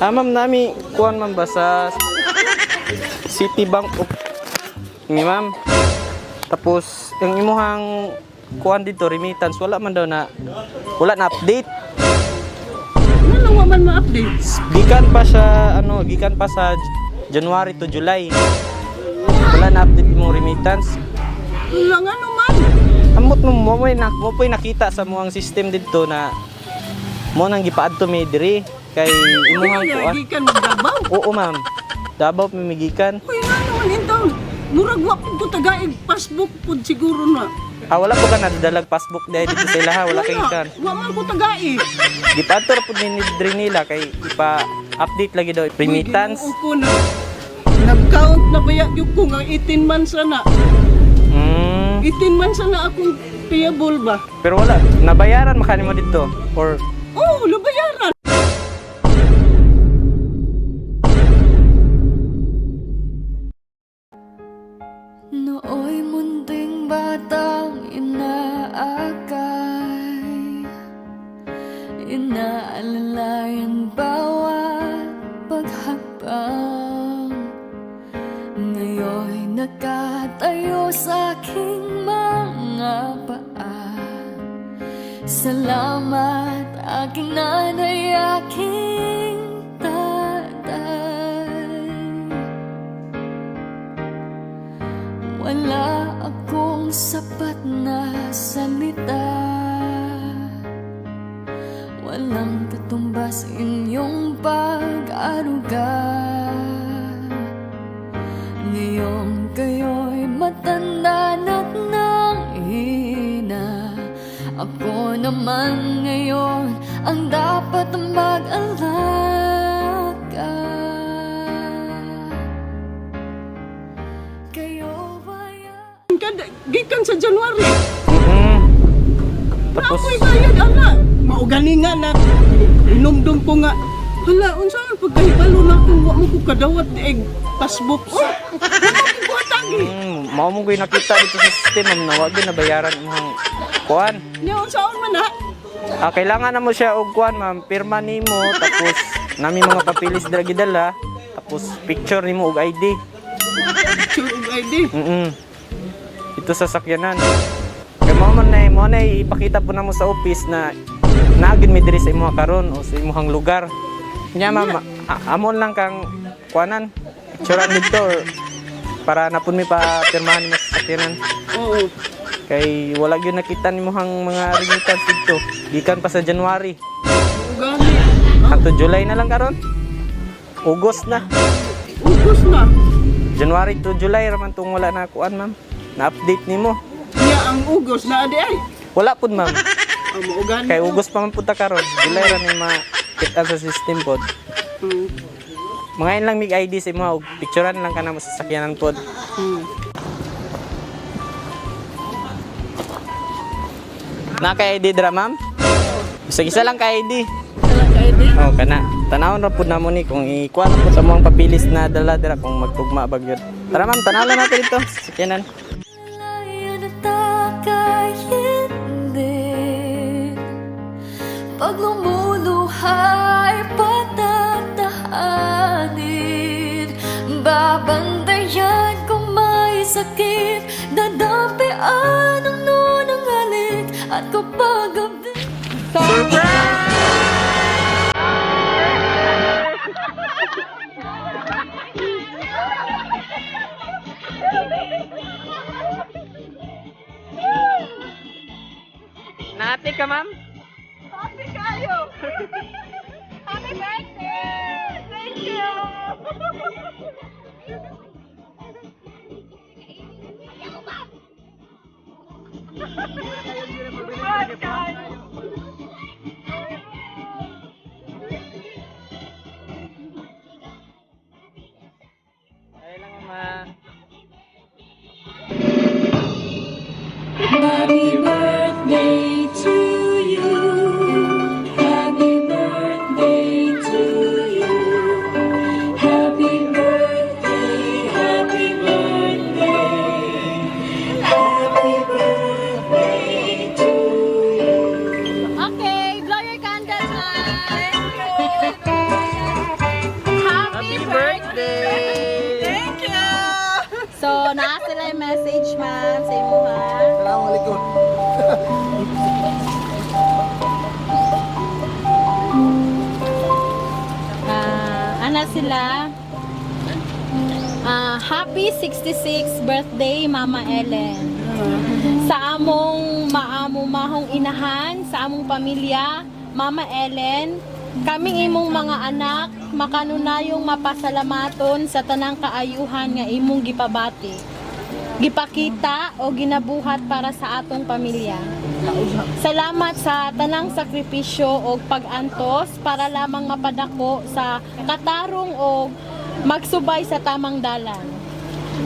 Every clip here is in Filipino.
Ma'am, nami kuan ma'am ba sa Citibank of ni ma'am. Tapos yung imuhang kuan dito remittance wala man daw na wala na update. Ano nga man ma-update? Gikan pa sa January to July. Wala na update imong remittance. Wala nga naman. Amot mo po'y nakita sa muang system dito na mo nang gipaadto mi diri kay imuhang kuan. Gikan mo Davao. Oo ma'am. Davao mimigikan. Uy nga naman intaw. Murag wa ko tagaig passbook pud siguro na. Wala po ka nadalag passbook dahil dito sa ilaha, wala kay ikan. Wa man ko tagaig. Gipaadto ra pud ni diri nila kay ipa-update lagi daw remittance. Uy, na. Nag-count na baya yung ko nga 18 months na. 18 months na akong payable ba? Pero wala, nabayaran makani mo dito or Oo, nabayaran. Nooy munting batang inaakay, inaalalayan bawat paghakbang. Ngayon'y nakatayo sa aking mga paa. Salamat aking nanay, aking tatay. Wala akong sapat na salita, walang katumbas inyong pag-aruga. Ngayon kayo'y matanda na't nanghina. Ako naman ngayon ang dapat mag-alaga. Kayo ba yan? Gikan sa January. Tapos Ako'y bayad, ana. Maugani nga na. Inumdum ko nga. Hala, unsaan pagkahibalo na kung wa mo ko kadawat passbook. Oh, wala mo ko atagi. mao mo ko'y nakita dito sa system ma'am na wag nabayaran imong kuan. Niya, unsaon man ha? Kailangan na mo siya og kuan ma'am, pirma nimo tapos nami mga papilis dira gidala, tapos picture nimo og ID. Picture of ID. Ito sa sakyanan. Kay mo na ipakita po namo sa office na naagin mi diri sa imong karon o sa imong lugar. Nya ma'am, amon lang kang kuanan, picturean dito or para napun mi pa pirmahan mo sa sakyanan. Oo. Kay wala gyud nakita nimong mga remittance dito. Gikan pa sa January. Ugani. Ato July na lang karon. August na. Ugos na. January to July raman tong wala na kuan ma'am. Na-update nimo. Niya ang ugos na adi ay. Wala pud ma'am. Maugani. Kay August pa man pud ta karon. July ra ni ma-kita sa system pod. Mga lang mig ID sa imo og picturean lang kana mo sa sakyanan pod. Na kay ID dra ma'am? Isa lang kay ID. Sala ka ID. Oh, kana. Tanawon ra pud namo ni kung ikuha na pud sa mga papilis na dala dira kung magtugma ba gyud. Tara ma'am, tanaw natin dito. Sakyanan. Layan at akay hindi. Pag lumuluhay patatahanin. Babantayan kung may sakit. Dadampian ang nunang halik. At kapag gabi Nati ka ma'am? Happy kayo! Happy birthday! Thank you! Ay lang mama. Happy birthday to you. Happy birthday to you. Happy birthday, happy birthday. Happy birthday to you. naa sila yung message, ma'am, sa imo, ha? Assalamualaikum. Ano sila? Happy 66th birthday, Mama Ellen. Sa among maamumahong inahan, sa among pamilya, Mama Ellen, kaming imong mga anak, makanunayong mapasalamaton sa tanang kaayuhan nga imong gipabati, gipakita o ginabuhat para sa atong pamilya. Salamat sa tanang sakripisyo o pag-antos para lamang mapadako sa katarong o magsubay sa tamang dalan.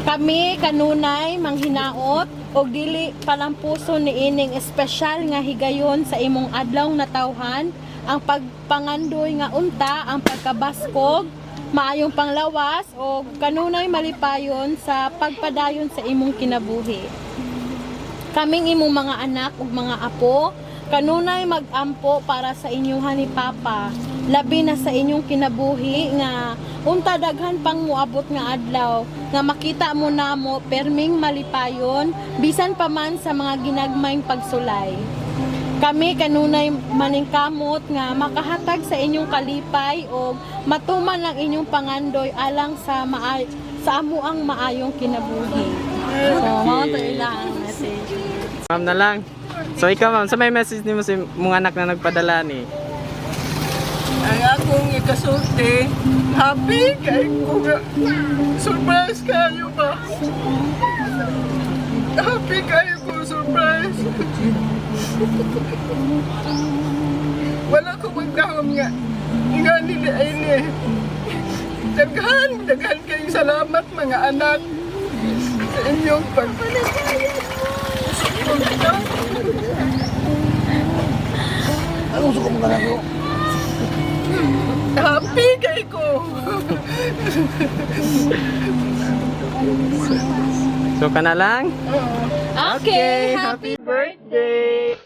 Kami kanunay manghinaot o dili palampuso ni ining espesyal nga higayon sa imong adlaw na tawhan, ang pagpangandoy nga unta, ang pagkabaskog, maayong panglawas o kanunay malipayon sa pagpadayon sa imong kinabuhi. Kaming imong mga anak ug mga apo, kanunay mag-ampo para sa inyuhan ni Papa, labi na sa inyong kinabuhi nga unta daghan pang muabot nga adlaw nga makita mo namo perming malipayon bisan pa man sa mga ginagmayng pagsulay. Kami kanunay maningkamot nga makahatag sa inyong kalipay o matuman ang inyong pangandoy alang sa amuang maayong kinabuhi. So, mao to ilang message. Ma'am na lang. So ikaw ma'am, sa may message nimo sa mga anak na nagpadala ni? Ang akong ikasulti, happy kay ko nga. Surprise kayo ba? Happy kayo ko, surprise. Wala ko magdahom nga. Nga nila ay ni. Daghan kayong salamat mga anak. Sa inyong pagpaligaya. Anong suko mo ka na ko? Happy kay ko. So ka na lang? Okay, happy birthday!